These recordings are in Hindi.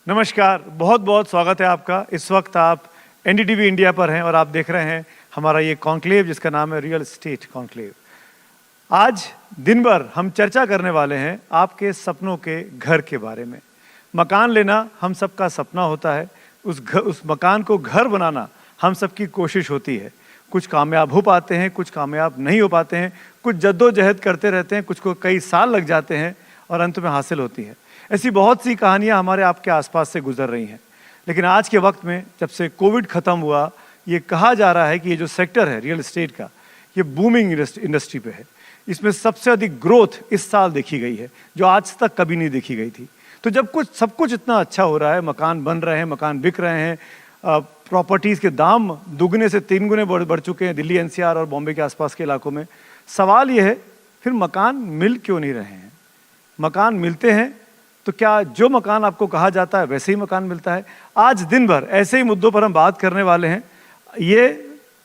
नमस्कार, बहुत बहुत स्वागत है आपका। इस वक्त आप एनडीटीवी इंडिया पर हैं और आप देख रहे हैं हमारा ये कॉन्क्लेव जिसका नाम है रियल एस्टेट कॉन्क्लेव। आज दिन भर हम चर्चा करने वाले हैं आपके सपनों के घर के बारे में। मकान लेना हम सबका सपना होता है, उस मकान को घर बनाना हम सबकी कोशिश होती है। कुछ कामयाब हो पाते हैं, कुछ कामयाब नहीं हो पाते हैं, कुछ जद्दोजहद करते रहते हैं, कुछ को कई साल लग जाते हैं और अंत में हासिल होती है। ऐसी बहुत सी कहानियां हमारे आपके आसपास से गुजर रही हैं। लेकिन आज के वक्त में जब से कोविड ख़त्म हुआ, ये कहा जा रहा है कि ये जो सेक्टर है रियल एस्टेट का, ये बूमिंग इंडस्ट्री पे है। इसमें सबसे अधिक ग्रोथ इस साल देखी गई है जो आज तक कभी नहीं देखी गई थी। तो जब सब कुछ इतना अच्छा हो रहा है, मकान बन रहे हैं, मकान बिक रहे हैं, प्रॉपर्टीज़ के दाम दुगने से 3 गुने बढ़ चुके हैं दिल्ली एनसीआर और बॉम्बे के आसपास के इलाकों में। सवाल ये है, फिर मकान मिल क्यों नहीं रहे हैं? मकान मिलते हैं तो क्या जो मकान आपको कहा जाता है वैसे ही मकान मिलता है? आज दिन भर ऐसे ही मुद्दों पर हम बात करने वाले हैं। ये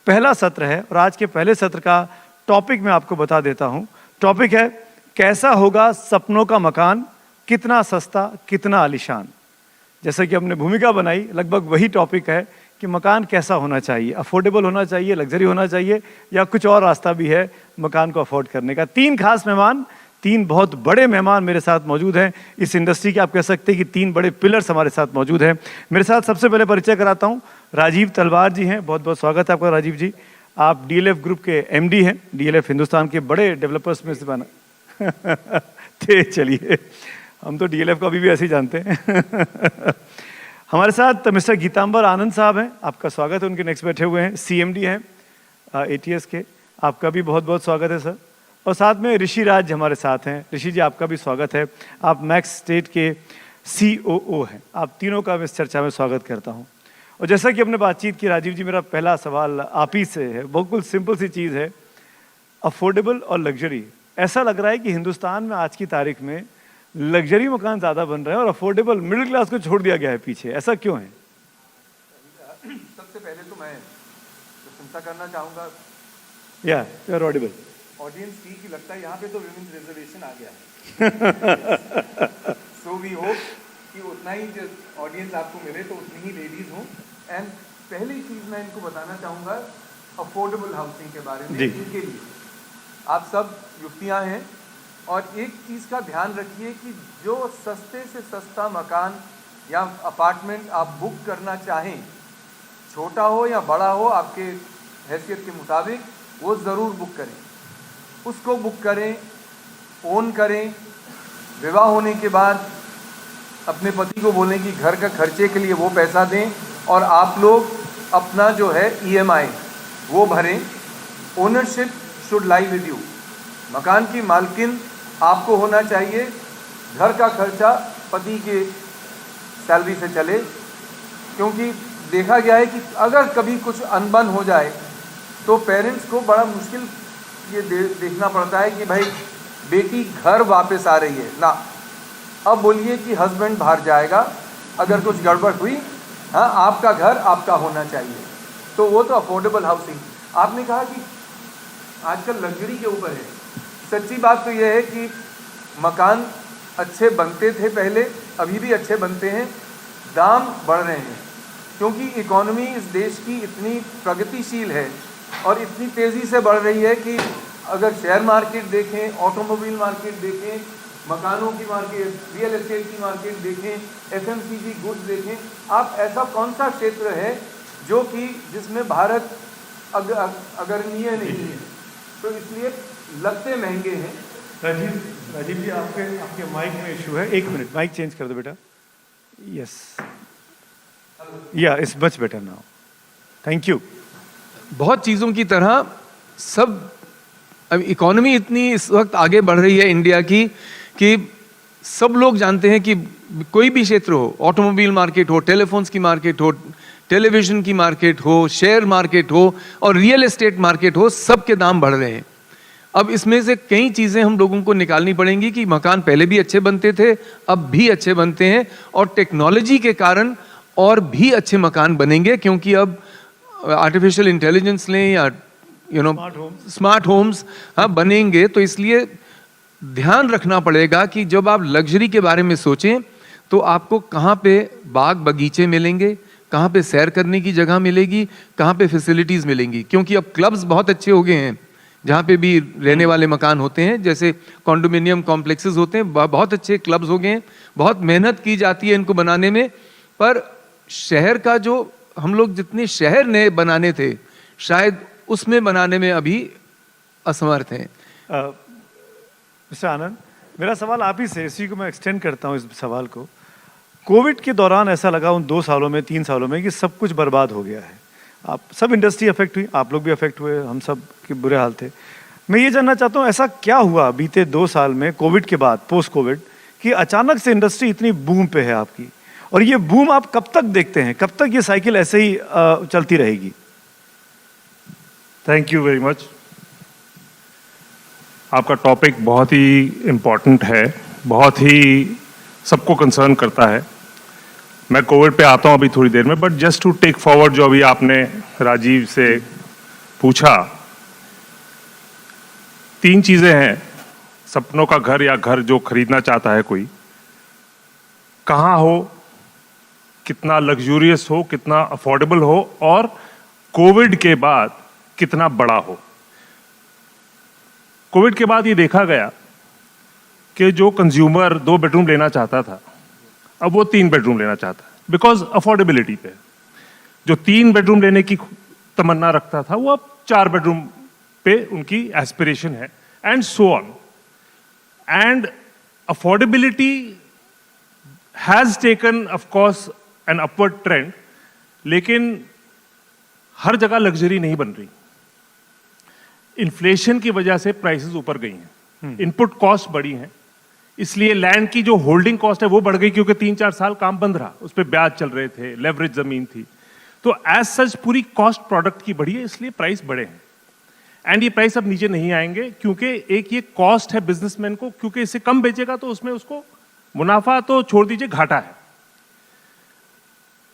पहला सत्र है और आज के पहले सत्र का टॉपिक मैं आपको बता देता हूँ। टॉपिक है, कैसा होगा सपनों का मकान, कितना सस्ता कितना आलीशान। जैसे कि हमने भूमिका बनाई, लगभग वही टॉपिक है कि मकान कैसा होना चाहिए, अफोर्डेबल होना चाहिए, लग्जरी होना चाहिए, या कुछ और रास्ता भी है मकान को अफोर्ड करने का। 3 खास मेहमान, 3 बहुत बड़े मेहमान मेरे साथ मौजूद हैं। इस इंडस्ट्री के आप कह सकते हैं कि 3 बड़े पिलर्स हमारे साथ मौजूद हैं। मेरे साथ सबसे पहले परिचय कराता हूँ, राजीव तलवार जी हैं। बहुत बहुत स्वागत है आपका राजीव जी। आप डीएलएफ ग्रुप के एमडी हैं। डीएलएफ हिंदुस्तान के बड़े डेवलपर्स में से बना थे। चलिए, हम तो डीएलएफ को अभी भी ऐसे ही जानते हैं। हमारे साथ मिस्टर गीतांबर आनंद साहब हैं, आपका स्वागत है। उनके नेक्स्ट बैठे हुए हैं, सीएमडी हैं एटीएस के, आपका भी बहुत बहुत स्वागत है सर। और साथ में ऋषि राज हमारे साथ हैं। ऋषि जी, आपका भी स्वागत है। आप मैक्स स्टेट के सीओओ हैं। आप तीनों का मैं इस चर्चा में स्वागत करता हूं। और जैसा कि हमने बातचीत की, राजीव जी, मेरा पहला सवाल आप ही से है। बिल्कुल सिंपल सी चीज़ है, अफोर्डेबल और लग्जरी। ऐसा लग रहा है कि हिंदुस्तान में आज की तारीख में लग्जरी मकान ज़्यादा बन रहे हैं और अफोर्डेबल मिडिल क्लास को छोड़ दिया गया है पीछे। ऐसा क्यों है? सबसे पहले तो मैं प्रशंसा करना चाहूँगा यू आर ऑडिबल ऑडियंस की लगता है यहाँ पे तो विमेंस रिजर्वेशन आ गया है। सो वी होप कि उतना ही जो ऑडियंस आपको मिले तो उतनी ही लेडीज हों। एंड पहली चीज़ मैं इनको बताना चाहूँगा अफोर्डेबल हाउसिंग के बारे में। इनके लिए आप सब युक्तियाँ हैं और एक चीज़ का ध्यान रखिए कि जो सस्ते से सस्ता मकान या अपार्टमेंट आप बुक करना चाहें, छोटा हो या बड़ा हो, आपके हैसियत के मुताबिक वो ज़रूर बुक करें। उसको बुक करें, ओन करें। विवाह होने के बाद अपने पति को बोलें कि घर का खर्चे के लिए वो पैसा दें और आप लोग अपना जो है ईएमआई वो भरें। Ownership should lie with you. मकान की मालकिन आपको होना चाहिए। घर का खर्चा पति के सैलरी से चले, क्योंकि देखा गया है कि अगर कभी कुछ अनबन हो जाए तो पेरेंट्स को बड़ा मुश्किल ये देखना पड़ता है कि भाई बेटी घर वापस आ रही है ना। अब बोलिए कि हस्बैंड बाहर जाएगा अगर कुछ गड़बड़ हुई। हाँ, आपका घर आपका होना चाहिए। तो वो तो अफोर्डेबल हाउसिंग। आपने कहा कि आजकल लग्जरी के ऊपर है। सच्ची बात तो यह है कि मकान अच्छे बनते थे पहले, अभी भी अच्छे बनते हैं। दाम बढ़ रहे हैं क्योंकि इकोनॉमी इस देश की इतनी प्रगतिशील है और इतनी तेज़ी से बढ़ रही है कि अगर शेयर मार्केट देखें, ऑटोमोबाइल मार्केट देखें, मकानों की मार्केट, रियल एस्टेट की मार्केट देखें, एफएमसीजी गुड्स देखें, आप ऐसा कौन सा क्षेत्र है जो कि जिसमें भारत अग्रणीय नहीं है? तो इसलिए लगते महंगे हैं। राजीव जी, आपके माइक में इशू है। 1 मिनट, माइक चेंज कर दो बेटा। यस, या it's much better now, thank you. बहुत चीज़ों की तरह सब, अब इकोनॉमी इतनी इस वक्त आगे बढ़ रही है इंडिया की कि सब लोग जानते हैं कि कोई भी क्षेत्र हो, ऑटोमोबाइल मार्केट हो, टेलीफोन्स की मार्केट हो, टेलीविज़न की मार्केट हो, शेयर मार्केट हो और रियल एस्टेट मार्केट हो, सब के दाम बढ़ रहे हैं। अब इसमें से कई चीज़ें हम लोगों को निकालनी पड़ेंगी कि मकान पहले भी अच्छे बनते थे, अब भी अच्छे बनते हैं और टेक्नोलॉजी के कारण और भी अच्छे मकान बनेंगे, क्योंकि अब आर्टिफिशियल इंटेलिजेंस लें या स्मार्ट होम्स हाँ बनेंगे। तो इसलिए ध्यान रखना पड़ेगा कि जब आप लग्जरी के बारे में सोचें तो आपको कहाँ पे बाग बगीचे मिलेंगे, कहाँ पे सैर करने की जगह मिलेगी, कहाँ पे फैसिलिटीज मिलेंगी। क्योंकि अब क्लब्स बहुत अच्छे हो गए हैं, जहाँ पे भी रहने वाले मकान होते हैं, जैसे कॉन्डोमिनियम कॉम्प्लेक्सेस होते हैं, बहुत अच्छे क्लब्स हो गए हैं। बहुत मेहनत की जाती है इनको बनाने में, पर शहर का जो हम लोग जितने शहर नए बनाने थे, शायद उसमें बनाने में अभी असमर्थ हैं। मिस्टर आनंद, मेरा सवाल आप ही से, इसी को मैं एक्सटेंड करता हूँ इस सवाल को। कोविड के दौरान ऐसा लगा उन 2 सालों में, 3 सालों में, कि सब कुछ बर्बाद हो गया है। आप सब इंडस्ट्री अफेक्ट हुई, आप लोग भी अफेक्ट हुए, हम सब के बुरे हाल थे। मैं ये जानना चाहता हूँ, ऐसा क्या हुआ बीते 2 साल में कोविड के बाद, पोस्ट कोविड, कि अचानक से इंडस्ट्री इतनी बूम पे है आपकी? और ये बूम आप कब तक देखते हैं, कब तक ये साइकिल ऐसे ही चलती रहेगी? Thank you very much. आपका टॉपिक बहुत ही इम्पोर्टेंट है, बहुत ही सबको कंसर्न करता है। मैं कोविड पे आता हूं अभी थोड़ी देर में, but just to take forward जो अभी आपने राजीव से पूछा, 3 चीजें हैं। सपनों का घर या घर जो खरीदना चाहता है कोई, कहाँ हो, कितना लग्जूरियस हो, कितना अफोर्डेबल हो, और कोविड के बाद कितना बड़ा हो। कोविड के बाद ये देखा गया कि जो कंज्यूमर 2 बेडरूम लेना चाहता था, अब वो 3 बेडरूम लेना चाहता है, बिकॉज अफोर्डेबिलिटी पे। जो 3 बेडरूम लेने की तमन्ना रखता था, वो अब 4 बेडरूम पे उनकी एस्पिरेशन है, and so on. And affordability has taken of course an upward trend, लेकिन हर जगह लग्जरी नहीं बन रही। इन्फ्लेशन की वजह से प्राइसेस ऊपर गई हैं, इनपुट कॉस्ट बढ़ी हैं, इसलिए लैंड की जो होल्डिंग कॉस्ट है वो बढ़ गई, क्योंकि 3-4 साल काम बंद रहा, उस पर ब्याज चल रहे थे, लेवरेज जमीन थी, तो एज सच पूरी कॉस्ट प्रोडक्ट की बढ़ी है, इसलिए प्राइस बढ़े हैं। एंड ये प्राइस अब नीचे नहीं आएंगे, क्योंकि एक ये कॉस्ट है बिजनेसमैन को, क्योंकि इससे कम बेचेगा तो उसमें उसको मुनाफा तो छोड़ दीजिए, घाटा है।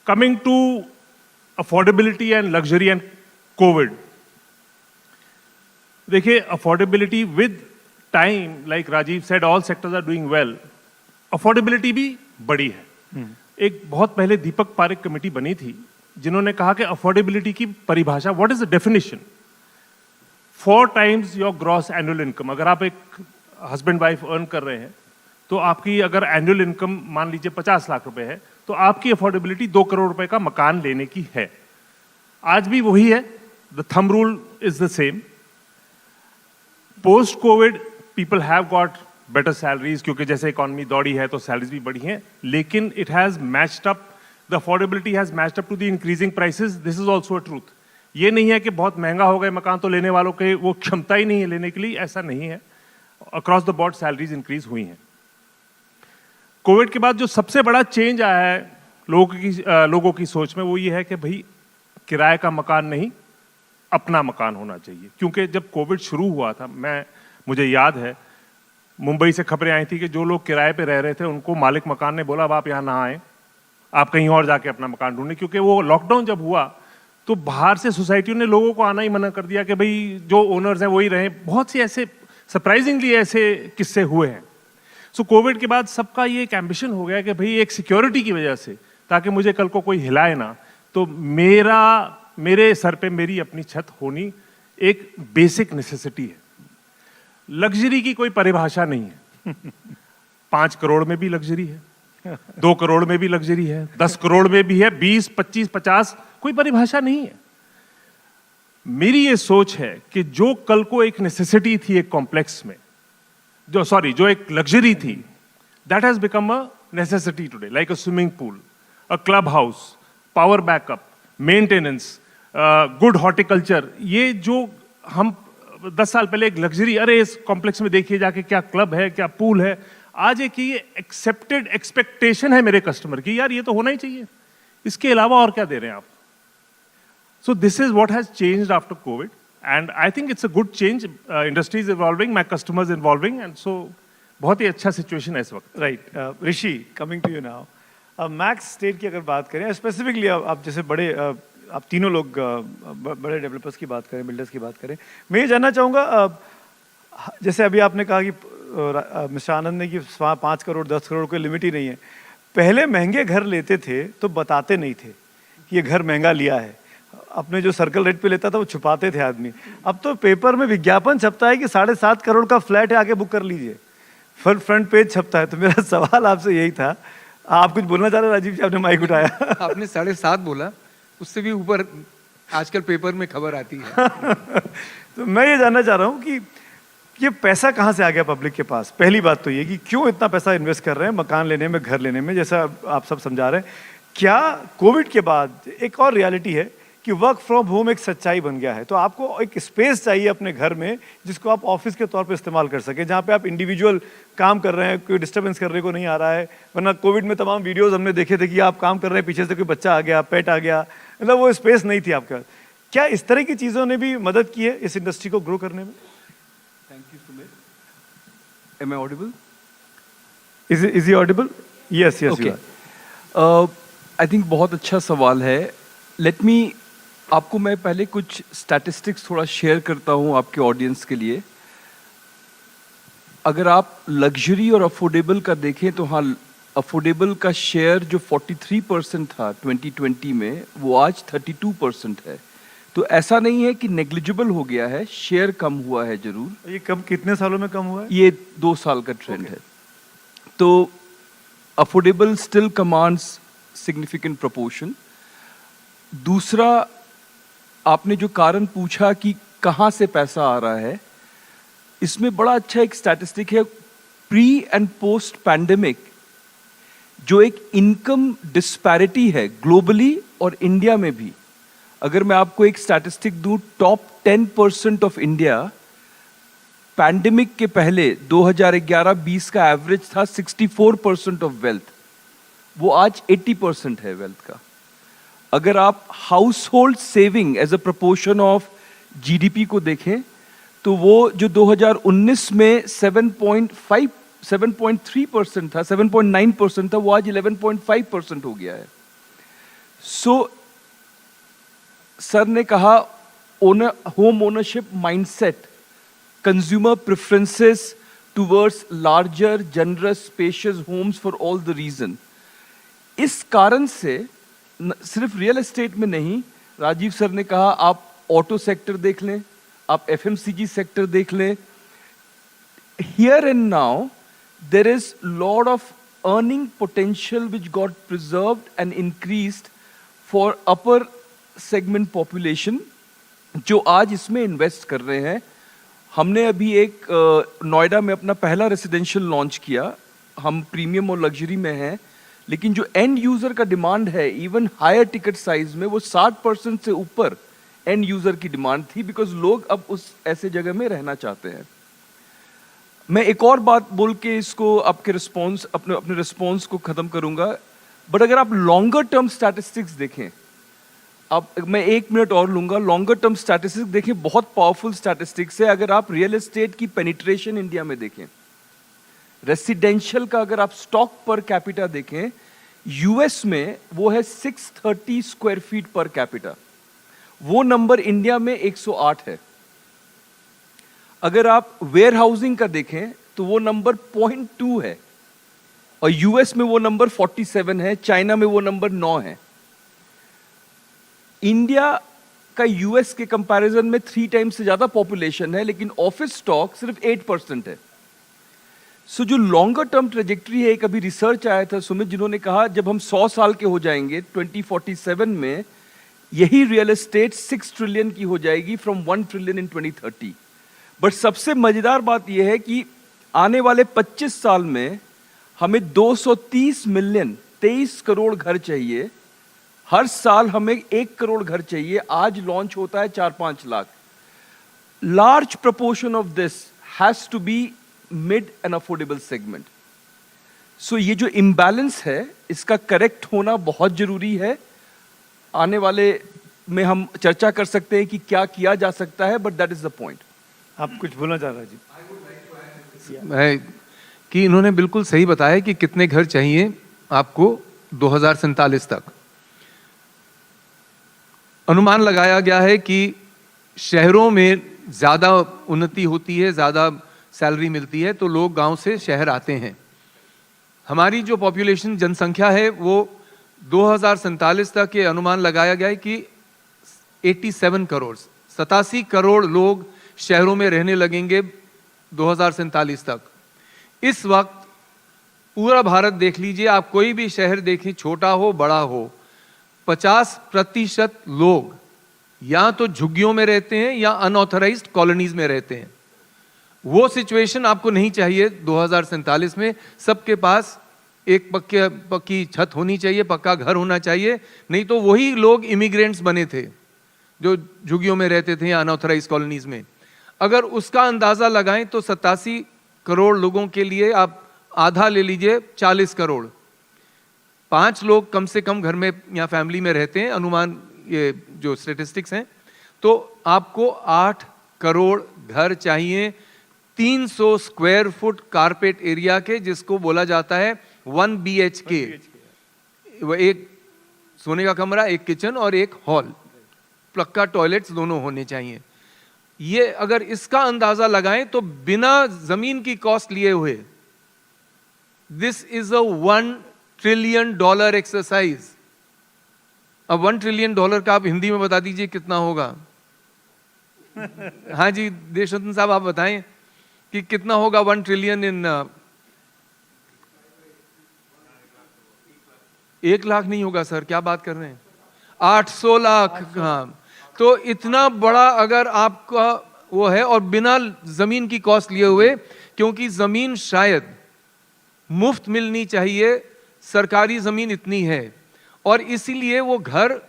Coming to affordability and luxury and COVID, देखिए affordability with time, like Rajiv said, all sectors are doing well, affordability भी बड़ी है। एक बहुत पहले दीपक पारेख कमेटी बनी थी, जिन्होंने कहा कि अफोर्डेबिलिटी की परिभाषा, what is the definition? 4 times your gross annual income. अगर आप एक हस्बैंड वाइफ अर्न कर रहे हैं, तो आपकी अगर एनुअल इनकम मान लीजिए 50 लाख रुपए है, तो आपकी अफोर्डेबिलिटी 2 करोड़ रुपए का मकान लेने की है। आज भी वही है, the thumb rule is the same. Post Covid people have got better salaries, क्योंकि जैसे इकोनॉमी दौड़ी है तो सैलरीज भी बढ़ी हैं, लेकिन it has matched up, the affordability has matched up to the increasing prices. This is also a truth. ये नहीं है कि बहुत महंगा हो गए मकान तो लेने वालों के वो क्षमता ही नहीं है लेने के लिए, ऐसा नहीं है। Across the board salaries increase हुई हैं। कोविड के बाद जो सबसे बड़ा चेंज आया है लोगों की सोच में, वो ये है कि भाई किराए का मकान नहीं, अपना मकान होना चाहिए। क्योंकि जब कोविड शुरू हुआ था, मुझे याद है मुंबई से खबरें आई थी कि जो लोग किराए पे रह रहे थे, उनको मालिक मकान ने बोला अब आप यहाँ ना आए, आप कहीं और जाके अपना मकान ढूंढें। क्योंकि वो लॉकडाउन जब हुआ तो बाहर से सोसाइटियों ने लोगों को आना ही मना कर दिया कि भाई जो ओनर्स हैं वही रहें। बहुत सी ऐसे सरप्राइजिंगली ऐसे किस्से हुए हैं। सो कोविड के बाद सबका ये एक एम्बिशन हो गया कि भाई एक सिक्योरिटी की वजह से, ताकि मुझे कल को कोई हिलाए ना, तो मेरे सर पे मेरी अपनी छत होनी एक बेसिक नेसेसिटी है। लग्जरी की कोई परिभाषा नहीं है। 5 करोड़ में भी लग्जरी है, 2 करोड़ में भी लग्जरी है, 10 करोड़ में भी है, 20, 25, 50, कोई परिभाषा नहीं है। मेरी ये सोच है कि जो कल को एक नेसेसिटी थी एक कॉम्प्लेक्स में, जो एक लग्जरी थी, that has become a necessity today, like a swimming pool, a club house, power backup, maintenance, good horticulture. ये जो हम 10 साल पहले एक लग्जरी, अरे इस कॉम्प्लेक्स में देखिए जाके क्या क्लब है, क्या पूल है, आज एक ये एक्सेप्टेड एक्सपेक्टेशन है मेरे कस्टमर की, यार ये तो होना ही चाहिए, इसके अलावा और क्या दे रहे हैं आप। So this is what has changed after covid, and I think it's a good change. Industry is evolving, my customers evolving, and so बहुत ही अच्छा सिचुएशन है इस वक्त। Right. Rishi, coming to you now, Max Estate की अगर बात करें स्पेसिफिकली, आप जैसे बड़े आप तीनों लोग बड़े डेवलपर्स की बात करें, बिल्डर्स की बात करें, मैं ये जानना चाहूँगा, जैसे अभी आपने कहा कि मिस्टर आनंद ने कि 5 करोड़ 10 करोड़ कोई लिमिट ही नहीं है, पहले महंगे घर लेते थे तो बताते नहीं थे कि ये घर महंगा लिया है, अपने जो सर्कल रेट पे लेता था वो छुपाते थे आदमी। अब तो पेपर में विज्ञापन छपता है कि 7.5 करोड़ का फ्लैट है, आके बुक कर लीजिए, फ्रंट पेज छपता है। तो मेरा सवाल आपसे यही था, आप कुछ बोलना चाह रहे हैं राजीव जी? आपने माइक उठाया। आपने 7.5 बोला, उससे भी ऊपर आजकल पेपर में खबर आती है। तो मैं ये जानना चाह रहा हूँ कि ये पैसा कहाँ से आ गया पब्लिक के पास? पहली बात तो ये कि क्यों इतना पैसा इन्वेस्ट कर रहे हैं मकान लेने में, घर लेने में, जैसा आप सब समझा रहे हैं। क्या कोविड के बाद एक और रियलिटी है कि वर्क फ्रॉम होम एक सच्चाई बन गया है, तो आपको एक स्पेस चाहिए अपने घर में जिसको आप ऑफिस के तौर पे इस्तेमाल कर सके, जहाँ पे आप इंडिविजुअल काम कर रहे हैं, कोई डिस्टर्बेंस करने को नहीं आ रहा है। वरना कोविड में तमाम वीडियोस हमने देखे थे कि आप काम कर रहे हैं, पीछे से कोई बच्चा आ गया, पेट आ गया, मतलब वो स्पेस नहीं थी आपके पास। क्या इस तरह की चीज़ों ने भी मदद की है इस इंडस्ट्री को ग्रो करने में? Thank you, Sumit. Am I audible? Is he audible? Yes, you Okay. are. I think बहुत अच्छा सवाल है। Let me आपको मैं पहले कुछ स्टैटिस्टिक्स थोड़ा शेयर करता हूँ आपके ऑडियंस के लिए। अगर आप लग्जरी और अफोर्डेबल का देखें तो हाँ, अफोर्डेबल का शेयर जो 43% था 2020 में, वो आज 32% है। तो ऐसा नहीं है कि नेग्लिजिबल हो गया है, शेयर कम हुआ है जरूर। ये कब, कितने सालों में कम हुआ है? ये 2 साल का ट्रेंड है। तो affordable still commands significant proportion. दूसरा, आपने जो कारण पूछा कि कहाँ से पैसा आ रहा है, इसमें बड़ा अच्छा एक स्टैटिस्टिक है। प्री एंड पोस्ट पैंडेमिक जो एक इनकम डिस्पैरिटी है ग्लोबली और इंडिया में भी, अगर मैं आपको एक स्टैटिस्टिक दूं, टॉप 10% ऑफ इंडिया पैंडेमिक के पहले 2011-20 का एवरेज था 64% ऑफ वेल्थ, वो आज 80% है वेल्थ का। अगर आप household saving as a proportion of GDP को देखें तो वो जो 2019 में 7.3% था, 7.9% था, वो आज 11.5% हो गया है। सो सर ने कहा home ownership mindset, consumer preferences towards larger generous spacious homes for all the reason. इस कारण से सिर्फ रियल एस्टेट में नहीं, राजीव सर ने कहा आप ऑटो सेक्टर देख लें, आप एफएमसीजी सेक्टर देख लें। Here and now there is lot of earning potential which got preserved and increased for upper segment population, जो आज इसमें इन्वेस्ट कर रहे हैं। हमने अभी एक नोएडा में अपना पहला रेसिडेंशियल लॉन्च किया। हम प्रीमियम और लग्जरी में हैं, लेकिन जो एंड यूजर का डिमांड है इवन हायर टिकट साइज में, वो 60% से ऊपर एंड यूजर की डिमांड थी, बिकॉज लोग अब उस ऐसे जगह में रहना चाहते हैं। मैं एक और बात बोल के इसको आपके रिस्पॉन्स अपने रिस्पॉन्स को खत्म करूंगा। बट अगर आप लॉन्गर टर्म स्टैटिस्टिक्स देखें, अब मैं 1 मिनट और लूंगा, लॉन्गर टर्म स्टैटिस्टिक्स देखें, बहुत पावरफुल स्टैटिस्टिक्स है। अगर आप रियल एस्टेट की पेनिट्रेशन इंडिया में देखें, रेसिडेंशियल का अगर आप स्टॉक पर कैपिटा देखें, यूएस में वो है 630 स्क्वायर फीट पर कैपिटा, वो नंबर इंडिया में 108 है। अगर आप वेयर हाउसिंग का देखें तो वो नंबर 0.2 है, और यूएस में वो नंबर 47 है, चाइना में वो नंबर 9 है। इंडिया का यूएस के कंपैरिजन में 3 टाइम्स से ज्यादा पॉपुलेशन है, लेकिन ऑफिस स्टॉक सिर्फ 8% है। सो जो लॉन्गर टर्म ट्रेजेक्ट्री है, एक अभी रिसर्च आया था सुमित, जिन्होंने कहा जब हम 100 साल के हो जाएंगे 2047 में, यही रियल एस्टेट 6 ट्रिलियन की हो जाएगी फ्रॉम 1 ट्रिलियन इन 2030। बट सबसे मजेदार बात यह है कि आने वाले 25 साल में हमें 230 मिलियन 23 करोड़ घर चाहिए। हर साल हमें 1 करोड़ घर चाहिए। आज लॉन्च होता है 4-5 lakh. Large proportion of this has to be mid end affordable segment. So ये जो इम्बैलेंस है, इसका करेक्ट होना बहुत जरूरी है। आने वाले में हम चर्चा कर सकते हैं कि क्या किया जा सकता है, but that is the point. आप कुछ बोलना चाह रहे हैं जी? है कि इन्होंने बिल्कुल सही बताया कि कितने घर चाहिए आपको 2047 तक। अनुमान लगाया गया है कि शहरों में ज़्यादा उन्नति होती है, ज़्यादा सैलरी मिलती है, तो लोग गांव से शहर आते हैं। हमारी जो पॉपुलेशन जनसंख्या है वो 2047 तक ये अनुमान लगाया गया है कि 87 करोड़ 87 करोड़ लोग शहरों में रहने लगेंगे 2047 तक। इस वक्त पूरा भारत देख लीजिए, आप कोई भी शहर देखें, छोटा हो बड़ा हो, 50% लोग या तो झुग्गियों में रहते हैं या अनऑथराइज्ड कॉलोनीज में रहते हैं। वो सिचुएशन आपको नहीं चाहिए 2047 में। सबके पास एक पक्की छत होनी चाहिए, पक्का घर होना चाहिए, नहीं तो वही लोग इमिग्रेंट्स बने थे जो झुग्गियों में रहते थे या अनऑथराइज्ड कॉलोनीज में। अगर उसका अंदाजा लगाएं तो 87 करोड़ लोगों के लिए आप आधा ले लीजिए, 40 करोड़, 5 लोग कम से कम घर में या फैमिली में रहते हैं, अनुमान ये जो स्टेटिस्टिक्स हैं। तो आपको 8 करोड़ घर चाहिए 300 स्क्वायर फुट कारपेट एरिया के, जिसको बोला जाता है 1 BHK। वो एक सोने का कमरा, एक किचन और एक हॉल, पक्का टॉयलेट्स दोनों होने चाहिए। ये अगर इसका अंदाजा लगाएं तो बिना जमीन की कॉस्ट लिए हुए this is a $1 trillion exercise. अब $1 ट्रिलियन का आप हिंदी में बता दीजिए कितना होगा। हाँ जी देशरत्न साहब, आप बताएं कि कितना होगा 1 ट्रिलियन इन 1 लाख नहीं होगा सर, क्या बात कर रहे हैं, 800 लाख। हाँ, तो इतना बड़ा अगर आपका वो है, और बिना जमीन की कॉस्ट लिए हुए, क्योंकि जमीन शायद मुफ्त मिलनी चाहिए, सरकारी जमीन इतनी है, और इसीलिए वो घर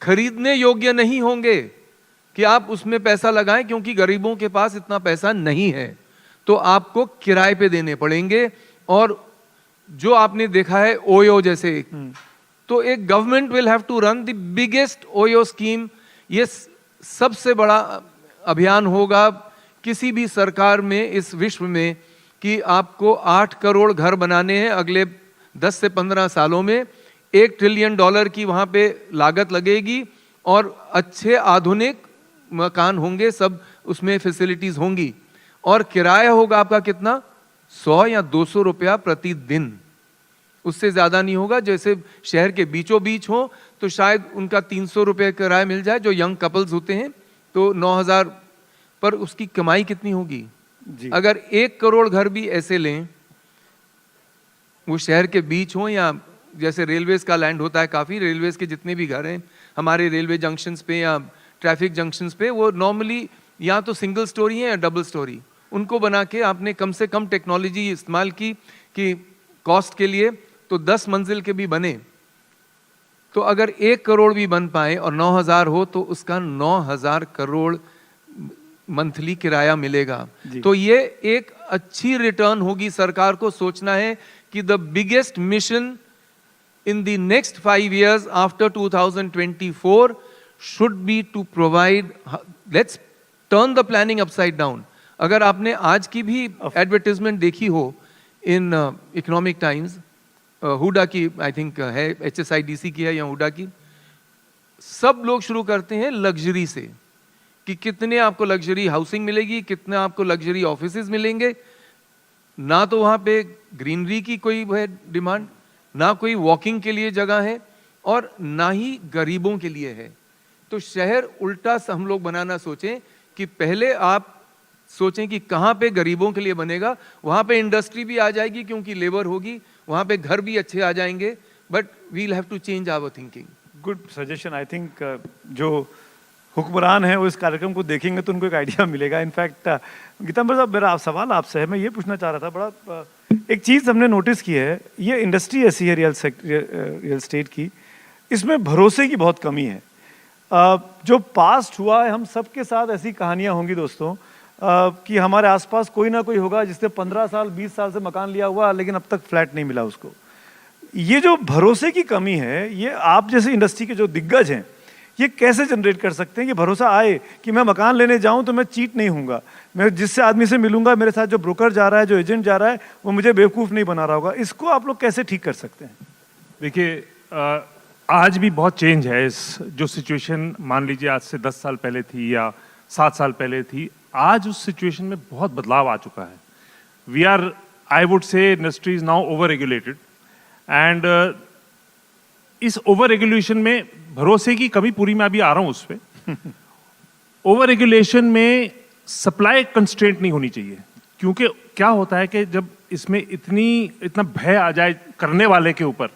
खरीदने योग्य नहीं होंगे कि आप उसमें पैसा लगाएं, क्योंकि गरीबों के पास इतना पैसा नहीं है, तो आपको किराए पे देने पड़ेंगे। और जो आपने देखा है ओयो जैसे, तो एक government will have to run the biggest OYO scheme. ये सबसे बड़ा अभियान होगा किसी भी सरकार में इस विश्व में कि आपको 8 करोड़ घर बनाने हैं अगले 10 से 15 सालों में। $1 ट्रिलियन की वहां पे लागत लगेगी और अच्छे आधुनिक मकान होंगे, सब उसमें फैसिलिटीज होंगी, और किराया होगा आपका कितना, 100 या 200 रुपया प्रतिदिन, उससे ज्यादा नहीं होगा। जैसे शहर के बीचों बीच हो तो शायद उनका 300 रुपये किराया मिल जाए, जो यंग कपल्स होते हैं, तो 9,000 पर उसकी कमाई कितनी होगी जी। अगर 1 करोड़ घर भी ऐसे लें, वो शहर के बीच हो, या जैसे रेलवेज का लैंड होता है, काफी रेलवेज के जितने भी घर हैं हमारे रेलवे जंक्शंस पे या ट्रैफिक जंक्शंस पे, वो नॉर्मली या तो सिंगल स्टोरी है या डबल स्टोरी, उनको बना के आपने कम से कम टेक्नोलॉजी इस्तेमाल की कि कॉस्ट के लिए, तो 10 मंजिल के भी बने, तो अगर 1 करोड़ भी बन पाए और 9,000 हो तो उसका 9,000 करोड़ मंथली किराया मिलेगा। तो ये एक अच्छी रिटर्न होगी। सरकार को सोचना है कि the biggest mission in the next 5 years after 2024 should be to provide, let's turn the planning upside down. अगर आपने आज की भी एडवर्टाइजमेंट देखी हो इन इकोनॉमिक टाइम्स, हुडा की आई थिंक है, HSIDC की है या हुडा की, सब लोग शुरू करते हैं लग्जरी से कि कितने आपको लग्जरी हाउसिंग मिलेगी, कितने आपको लग्जरी ऑफिसेज मिलेंगे। ना तो वहां पे ग्रीनरी की कोई है डिमांड, ना कोई वॉकिंग के लिए जगह है, और ना ही गरीबों के लिए है। तो शहर उल्टा हम लोग बनाना सोचें कि पहले आप सोचें कि कहां पे गरीबों के लिए बनेगा, वहां पे इंडस्ट्री भी आ जाएगी क्योंकि लेबर होगी, वहां पे घर भी अच्छे आ जाएंगे, but we'll have to change our thinking. Good suggestion. I think जो हुक्मरान है वो इस कार्यक्रम को देखेंगे तो उनको एक आइडिया मिलेगा। इनफैक्ट गीतांबर साहब, मेरा सवाल आपसे है, मैं ये पूछना चाह रहा था, बड़ा एक चीज़ हमने नोटिस की है, ये इंडस्ट्री ऐसी है रियल एस्टेट की, इसमें भरोसे की बहुत कमी है। जो पास्ट हुआ है, हम सबके साथ ऐसी कहानियां होंगी दोस्तों, कि हमारे आसपास कोई ना कोई होगा जिसने 15 साल 20 साल से मकान लिया हुआ लेकिन अब तक फ्लैट नहीं मिला उसको। ये जो भरोसे की कमी है, ये आप जैसे इंडस्ट्री के जो दिग्गज हैं, ये कैसे जनरेट कर सकते हैं कि भरोसा आए कि मैं मकान लेने जाऊं तो मैं चीट नहीं हूंगा, मैं जिससे आदमी से मिलूंगा, मेरे साथ जो ब्रोकर जा रहा है, जो एजेंट जा रहा है, वो मुझे बेवकूफ़ नहीं बना रहा होगा। इसको आप लोग कैसे ठीक कर सकते हैं? देखिए, आज भी बहुत चेंज है। इस जो सिचुएशन मान लीजिए आज से 10 साल पहले थी या 7 साल पहले थी, आज उस सिचुएशन में बहुत बदलाव आ चुका है। We are, I would say, industry is now over regulated. And इस ओवर रेगुलेशन में भरोसे की कमी पूरी, मैं अभी आ रहा हूं उस पर। ओवर रेगुलेशन में सप्लाई कंस्ट्रेंट नहीं होनी चाहिए, क्योंकि क्या होता है कि जब इसमें इतना भय आ जाए करने वाले के ऊपर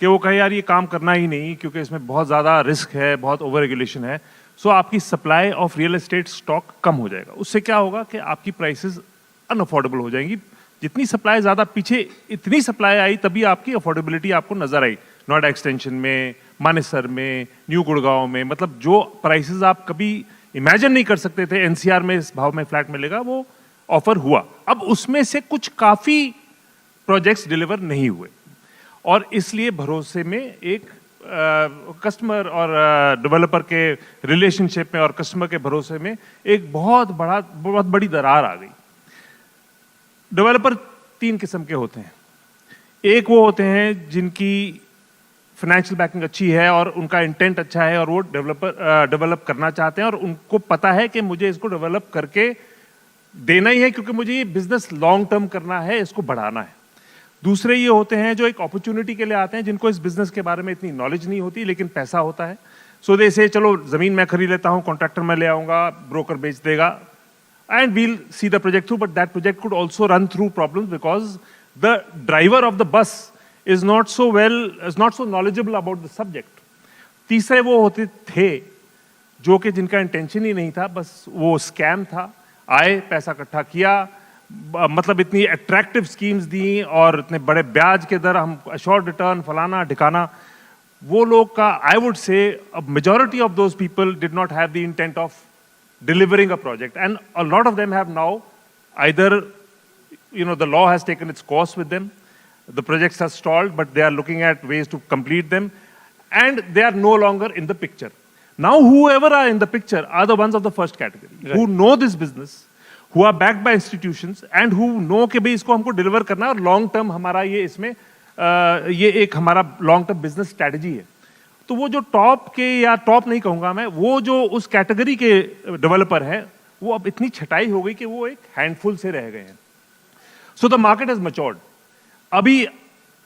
कि वो कहे यार ये काम करना ही नहीं क्योंकि इसमें बहुत ज़्यादा रिस्क है, बहुत ओवर रेगुलेशन है, सो आपकी supply of real estate stock कम हो जाएगा। उससे क्या होगा कि आपकी प्राइसेस अनअफोर्डेबल हो जाएंगी। जितनी सप्लाई ज़्यादा, पीछे इतनी सप्लाई आई तभी आपकी अफोर्डेबिलिटी आपको नजर आई। नोएडा एक्सटेंशन में, मानेसर में, न्यू गुड़गांव में, मतलब जो प्राइसेस आप कभी इमेजिन नहीं कर सकते थे एनसीआर में इस भाव में फ्लैट मिलेगा, वो ऑफर हुआ। अब उसमें से कुछ काफी प्रोजेक्ट्स डिलीवर नहीं हुए और इसलिए भरोसे में एक कस्टमर और डेवलपर के रिलेशनशिप में और कस्टमर के भरोसे में एक बहुत बड़ी दरार आ गई। डेवलपर 3 किस्म के होते हैं। एक वो होते हैं जिनकी फाइनेंशियल बैकिंग अच्छी है और उनका इंटेंट अच्छा है और वो डेवलप करना चाहते हैं और उनको पता है कि मुझे इसको डेवलप करके देना ही है क्योंकि मुझे ये बिजनेस लॉन्ग टर्म करना है, इसको बढ़ाना है। दूसरे ये होते हैं जो एक अपॉर्चुनिटी के लिए आते हैं, जिनको इस बिजनेस के बारे में इतनी नॉलेज नहीं होती लेकिन पैसा होता है। सो दे से चलो जमीन मैं खरीद लेता हूँ, कॉन्ट्रैक्टर मैं ले आऊंगा, ब्रोकर बेच देगा and we'll see the project through, but that project could also run through problems because the driver of the bus is not so knowledgeable about the subject. तीसरे वो होते थे जो कि जिनका इंटेंशन ही नहीं था, बस वो स्कैम था, आए पैसा इकट्ठा किया, मतलब इतनी अट्रैक्टिव स्कीम्स दी और इतने बड़े ब्याज के दर, हम अश्योर्ड रिटर्न, फलाना ढिकाना। वो लोग का आई वुड से majority of those people did not have the intent of delivering a project, and a lot of them have now either, the law has taken its course with them, the projects are stalled, but they are looking at ways to complete them, and they are no longer in the picture. Now whoever are in the picture are the ones of the first category, right, who know this business, who are backed by institutions and who know कि भाई इसको हमको deliver करना है और long term हमारा ये इसमें ये एक हमारा long term business strategy है। तो वो जो टॉप के, या टॉप नहीं कहूंगा मैं, वो जो उस कैटेगरी के डेवलपर हैं, वो अब इतनी छटाई हो गई कि वो एक हैंडफुल से रह गए हैं। So the market has matured. अभी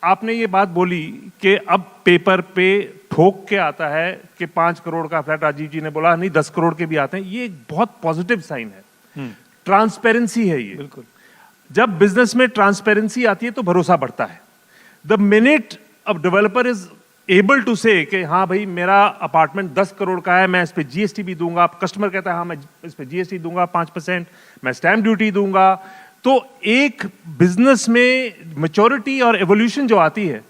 आपने ये बात बोली कि अब पेपर पे ठोक के आता है कि 5 करोड़ का फ्लैट, राजीव जी ने बोला नहीं 10 करोड़ के भी आते हैं, ये एक बहुत पॉजिटिव साइन है, ट्रांसपेरेंसी है ये। बिल्कुल, जब बिजनेस में ट्रांसपेरेंसी आती है तो भरोसा बढ़ता है। द मिनट अब डेवलपर इज एबल टू से कि हाँ भाई मेरा अपार्टमेंट 10 करोड़ का है, मैं इस पे जीएसटी भी दूंगा, कस्टमर कहता है हाँ मैं इस पे जीएसटी दूंगा 5%, मैं स्टैम्प ड्यूटी दूंगा, तो एक बिजनेस में मैच्योरिटी और एवोल्यूशन जो आती है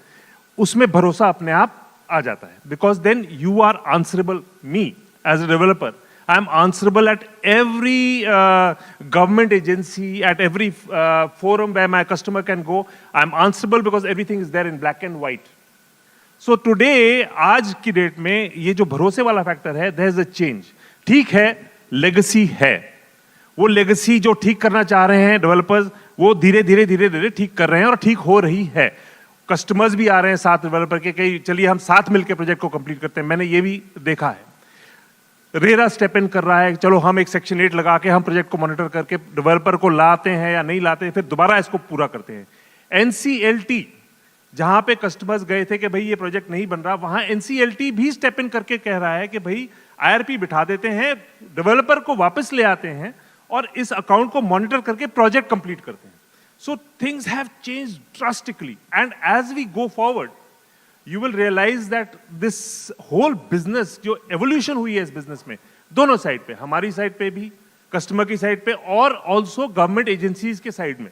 उसमें भरोसा अपने आप आ जाता है। Because then you are answerable, me as a developer I am answerable at every government agency, at every forum where my customer can go, I am answerable because everything is there in black and white. So today, आज की डेट में ये जो भरोसे वाला फैक्टर है, देयर इज अ चेंज। ठीक है, लेगेसी है, वो लेगेसी जो ठीक करना चाह रहे हैं डेवलपर्स, वो धीरे धीरे ठीक कर रहे हैं और ठीक हो रही है। कस्टमर्स भी आ रहे हैं साथ डेवलपर के, कहीं चलिए हम साथ मिलकर प्रोजेक्ट को कंप्लीट करते हैं। मैंने ये भी देखा है, रेरा स्टेप इन कर रहा है, चलो हम एक सेक्शन 8 लगा के हम प्रोजेक्ट को मॉनिटर करके डेवलपर को लाते हैं या नहीं लाते, फिर दोबारा इसको पूरा करते हैं। एनसीएलटी, जहां पे कस्टमर्स गए थे कि भाई ये प्रोजेक्ट नहीं बन रहा, वहां एनसीएलटी भी स्टेप इन करके कह रहा है कि भाई आईआरपी बिठा देते हैं, डेवलपर को वापस ले आते हैं और इस अकाउंट को मॉनिटर करके प्रोजेक्ट कंप्लीट करते हैं। So things have changed drastically, and as we go forward you will realise that this whole business, जो एवोल्यूशन हुई है इस बिजनेस में, दोनों साइड पे, हमारी साइड पे भी, कस्टमर की साइड पे और ऑल्सो गवर्नमेंट एजेंसीज के साइड में।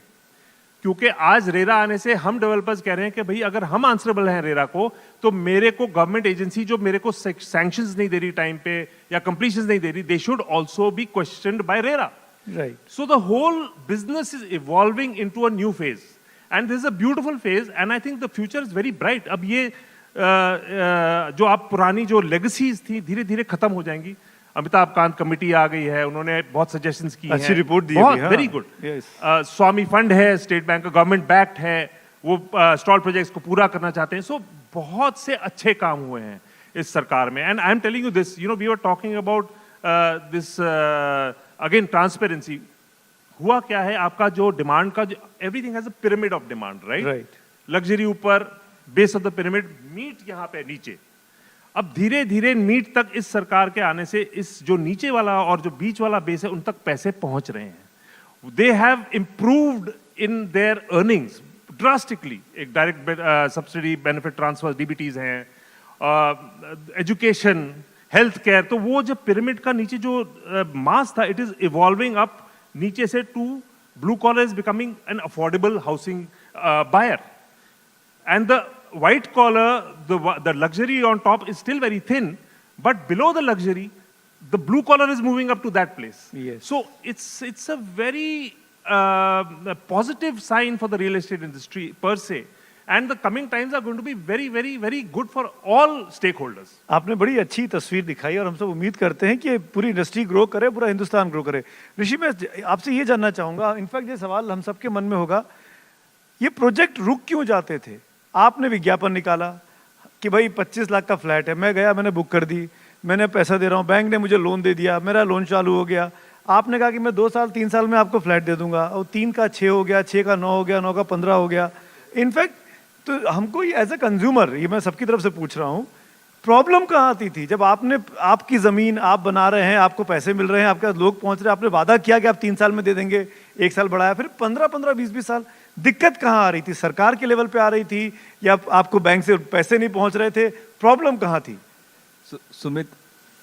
क्योंकि आज रेरा आने से हम डेवलपर्स कह रहे हैं कि भाई अगर हम आंसरेबल हैं रेरा को, तो मेरे को गवर्नमेंट एजेंसी जो मेरे को सैंक्शंस नहीं दे रही टाइम पे या कंप्लीशंस नहीं दे रही, they should also be questioned by RERA. Right. So the whole business is evolving into a new phase, and this is a beautiful phase, and I think the future is very bright. अब ये जो आप पुरानी जो लेगेसीज थी धीरे धीरे खत्म हो जाएंगी। अमिताभ कांत कमेटी आ गई है, उन्होंने बहुत सजेशंस की अच्छी हैं, रिपोर्ट दी बहुत है, वेरी गुड। Yes. स्वामी फंड है, स्टेट बैंक का, गवर्नमेंट बैक्ड है, वो स्टॉल प्रोजेक्ट्स को पूरा करना चाहते हैं। सो बहुत से अच्छे काम हुए हैं इस सरकार में, and I am telling you this, we are talking about this again transparency. हुआ क्या है, आपका जो डिमांड का, everything has a pyramid of demand, right? Right. Luxury ऊपर, base of the pyramid, mid यहाँ पे नीचे। अब धीरे धीरे मीट तक इस सरकार के आने से इस जो नीचे वाला और जो बीच वाला बेस है उन तक पैसे पहुंच रहे हैं। They have improved in their earnings drastically. एक डायरेक्ट सब्सिडी बेनिफिट ट्रांसफर डीबीटीज हैं, एजुकेशन, हेल्थ केयर। तो वो जो पिरामिड का नीचे जो मास था, इट इज इवॉल्विंग अप नीचे से to blue collar is becoming an affordable housing buyer, and the white collar, the luxury on top is still very thin, but below the luxury, the blue collar is moving up to that place. Yes. So it's a very positive sign for the real estate industry per se, and the coming times are going to be very, very, very good for all stakeholders. आपने बड़ी अच्छी तस्वीर दिखाई और हम सब उम्मीद करते हैं कि पूरी इंडस्ट्री ग्रो करे, पूरा हिंदुस्तान ग्रो करे। ऋषि, मैं आपसे ये जानना चाहूंगा, इनफैक्ट ये सवाल हम सबके मन में होगा, ये प्रोजेक्ट रुक क्यों जाते थे? आपने विज्ञापन निकाला कि भाई 25 लाख का फ्लैट है, मैं गया, मैंने बुक कर दी, मैंने पैसा दे रहा हूँ, बैंक ने मुझे लोन दे दिया, मेरा लोन चालू हो गया। आपने कहा कि मैं 2 साल 3 साल में आपको फ्लैट दे दूंगा, और 3 का 6 हो गया, 6 का 9 हो गया, 9 का 15 हो गया। इनफैक्ट तो हमको एज ए कंज्यूमर, ये मैं सबकी तरफ से पूछ रहा हूँ, प्रॉब्लम कहाँ आती थी जब आपने आपकी ज़मीन आप बना रहे हैं, आपको पैसे मिल रहे हैं, आपके लोग पहुँच रहे हैं, आपने वादा किया कि आप 3 साल में दे देंगे, 1 साल बढ़ाया, फिर 15-15, 20-20 साल, दिक्कत कहाँ आ रही थी? सरकार के लेवल पे आ रही थी या आपको बैंक से पैसे नहीं पहुँच रहे थे? प्रॉब्लम कहाँ थी? सुमित,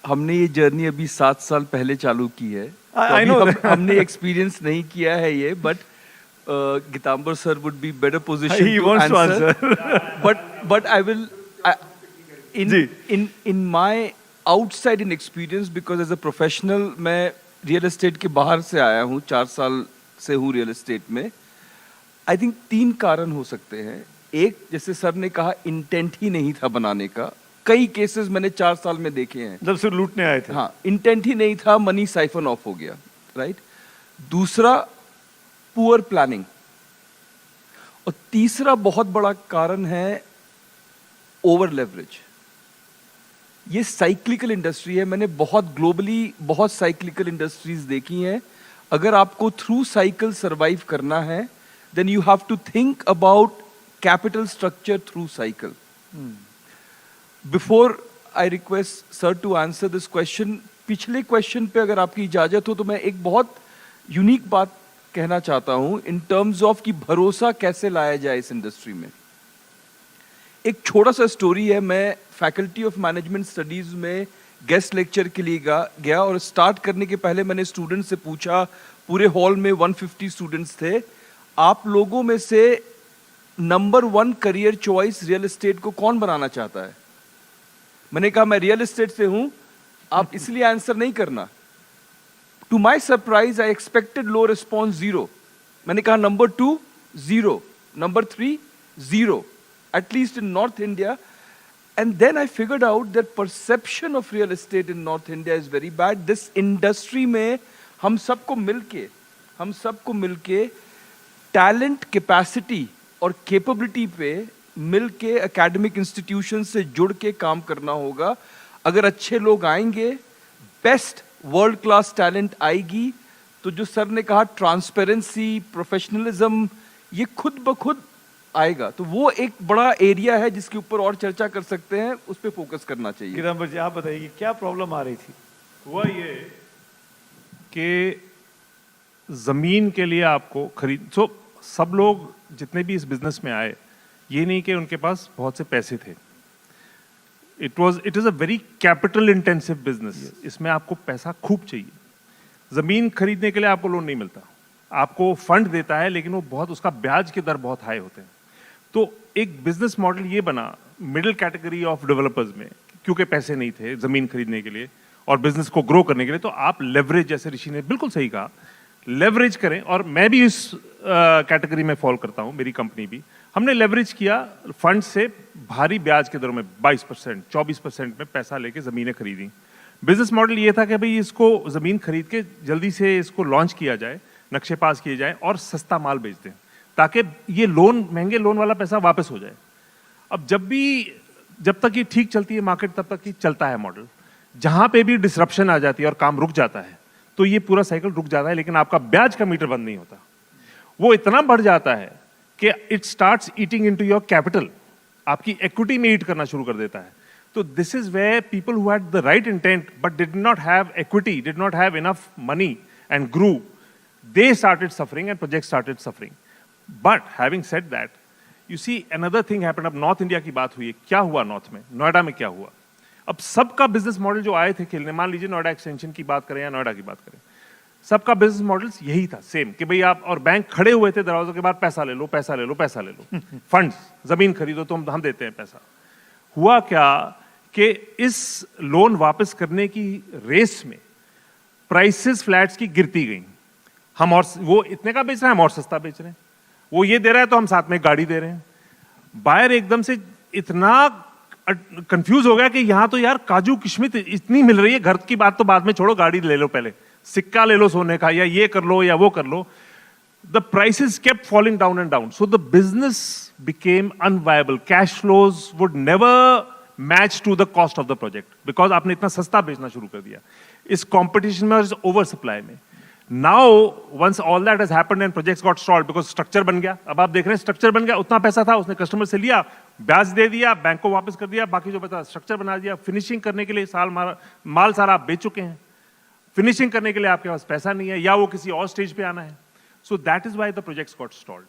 हमने ये जर्नी अभी 7 साल पहले चालू की है, I know that. हमने एक्सपीरियंस नहीं किया है ये, but Geetambar sir would be better position He wants to answer. but I will in my outside in experience, because as a professional मैं रियल एस्टेट के बाहर से आया हूँ, 4 साल से हूँ रियल एस्टेट में। आई थिंक 3 कारण हो सकते हैं। एक, जैसे सर ने कहा, इंटेंट ही नहीं था बनाने का। कई केसेस मैंने 4 साल में देखे हैं जब सिर्फ लूटने आए थे। हाँ, इंटेंट ही नहीं था, मनी साइफन ऑफ हो गया, राइट। दूसरा, पुअर प्लानिंग। और तीसरा बहुत बड़ा कारण है ओवर लेवरेज। ये साइक्लिकल इंडस्ट्री है, मैंने बहुत ग्लोबली बहुत साइक्लिकल इंडस्ट्रीज देखी हैं। अगर आपको थ्रू साइकिल सरवाइव करना है, then you have to think about capital structure through cycle. Before I request sir to answer this question, पिछले क्वेश्चन पे अगर आपकी इजाजत हो तो मैं एक बहुत यूनिक बात कहना चाहता हूं इन टर्म्स ऑफ कि भरोसा कैसे लाया जाए इस इंडस्ट्री में। एक छोटा सा स्टोरी है। मैं फैकल्टी ऑफ मैनेजमेंट स्टडीज में गेस्ट लेक्चर के लिए गया और स्टार्ट करने के पहले मैंने स्टूडेंट से पूछा, पूरे हॉल में 150 स्टूडेंट्स थे, आप लोगों में से number 1 career choice real estate को कौन बनाना चाहता है? मैंने कहा मैं रियल एस्टेट से हूं, आप इसलिए आंसर नहीं करना। To my surprise I expected low response 0। मैंने कहा number 2 0, number 3 0, at least in North India. And then I figured out that perception of real estate in North India is very bad. This industry में हम सबको मिलके टैलेंट, कैपेसिटी और कैपेबिलिटी पे मिलके एकेडमिक इंस्टीट्यूशन से जुड़ के काम करना होगा। अगर अच्छे लोग आएंगे, बेस्ट वर्ल्ड क्लास टैलेंट आएगी, तो जो सर ने कहा ट्रांसपेरेंसी, प्रोफेशनलिज्म, ये खुद ब खुद आएगा। तो वो एक बड़ा एरिया है जिसके ऊपर और चर्चा कर सकते हैं, उस पर फोकस करना चाहिए। गीतांबर जी, आप बताइए कि क्या प्रॉब्लम आ रही थी? हुआ ये कि जमीन के लिए आपको सब लोग जितने भी इस बिजनेस में आए, ये नहीं कि उनके पास बहुत से पैसे थे। It is a very capital intensive business. इसमें आपको पैसा खूब चाहिए। जमीन खरीदने के लिए आपको लोन नहीं मिलता, आपको फंड देता है, लेकिन वो बहुत, उसका ब्याज के दर बहुत हाई होते हैं। तो एक बिजनेस मॉडल ये बना मिडिल कैटेगरी ऑफ डेवलपर्स में, क्योंकि पैसे नहीं थे जमीन खरीदने के लिए और बिजनेस को ग्रो करने के लिए, तो आप लेवरेज, जैसे ऋषि ने बिल्कुल सही कहा, लेवरेज करें। और मैं भी इस कैटेगरी में फॉल करता हूं, मेरी कंपनी भी। हमने लेवरेज किया फंड से, भारी ब्याज के दरों में 22%, 24% में पैसा लेके जमीनें खरीदी। बिजनेस मॉडल ये था कि भाई इसको जमीन खरीद के जल्दी से इसको लॉन्च किया जाए, नक्शे पास किए जाए और सस्ता माल बेच दें, ताकि ये लोन, महंगे लोन वाला पैसा वापस हो जाए। अब जब तक ये ठीक चलती है मार्केट, तब तक ये चलता है मॉडल। जहां पे भी डिसरप्शन आ जाती है और काम रुक जाता है, तो ये पूरा साइकिल रुक जाता है, लेकिन आपका ब्याज का मीटर बंद नहीं होता। वो इतना बढ़ जाता है कि it starts eating into your capital. आपकी इक्विटी में ईट करना शुरू कर देता है। तो this is where people who had the right intent but did not have equity, did not have enough money and grew, they started suffering and projects started suffering. But having said that, you see another thing happened. अब नॉर्थ इंडिया की बात हुई है, क्या हुआ नॉर्थ में, नोएडा में क्या हुआ? अब सबका बिजनेस मॉडल जो आए थे खेलने, मान लीजिए नोएडा एक्सटेंशन की बात करें या नोएडा की बात करें, सबका बिजनेस मॉडल यही था सेम, कि भाई आप और बैंक खड़े हुए थे दरवाजों के बाहर, पैसा ले लो, पैसा ले लो, पैसा ले लो, फंड्स, जमीन खरीदो तो हम देते हैं पैसा। हुआ क्या कि इस लोन वापस करने की रेस में प्राइसेस फ्लैट्स की गिरती गई। हम और वो इतने का बेच रहे हैं, हम और सस्ता बेच रहे हैं, वो ये दे रहा है तो हम साथ में गाड़ी दे रहे हैं। बायर एकदम से इतना कंफ्यूज हो गया कि यहां तो यार काजू किशमिश इतनी मिल रही है, घर की बात तो बाद में छोड़ो, गाड़ी ले लो, पहले सिक्का ले लो सोने का, या ये कर लो या वो कर लो। The prices kept falling down and down, so the business became unviable, cash flows would never match to the cost of the project, because आपने इतना सस्ता बेचना शुरू कर दिया इस कॉम्पिटिशन में और इस ओवर सप्लाई में। Now, once all that has happened and projects got stalled because structure बन गया, अब आप देख रहे हैं स्ट्रक्चर बन गया, उतना पैसा था उसने कस्टमर से लिया, ब्याज दे दिया, बैंक को वापस कर दिया, बाकी जो बचा स्ट्रक्चर बना दिया, फिनिशिंग करने के लिए माल सारा आप बेच चुके हैं, फिनिशिंग करने के लिए आपके पास पैसा नहीं है, या वो किसी और स्टेज पे आना है। So that is why the projects got stalled.